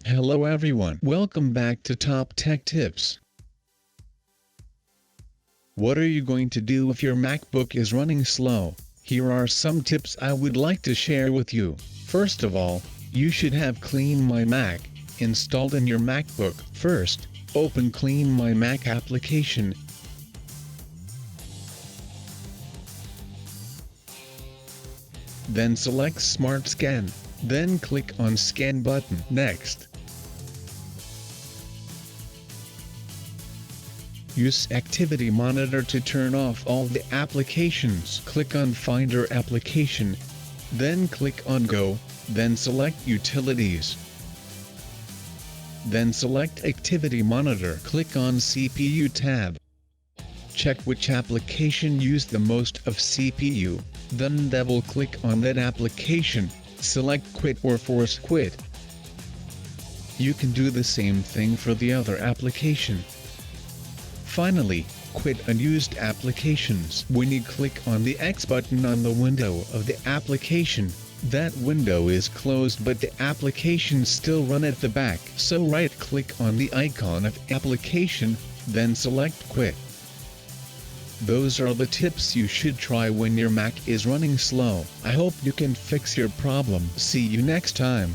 Hello everyone, welcome back to Top Tech Tips. What are you going to do if your MacBook is running slow? Here are some tips I would like to share with you. First of all, you should have Clean My Mac installed in your MacBook. First, open Clean My Mac application. Then select Smart Scan. Then click on Scan button. Next, use Activity Monitor to turn off all the applications. Click on Finder application. Then click on Go. Then select Utilities. Then select Activity Monitor. Click on CPU tab. Check which application used the most of CPU. Then double-click on that application. Select Quit or Force Quit. You can do the same thing for the other application. Finally, quit unused applications. When you click on the X button on the window of the application, that window is closed but the application still run at the back. So right-click on the icon of application, then select Quit. Those are the tips you should try when your Mac is running slow. I hope you can fix your problem. See you next time.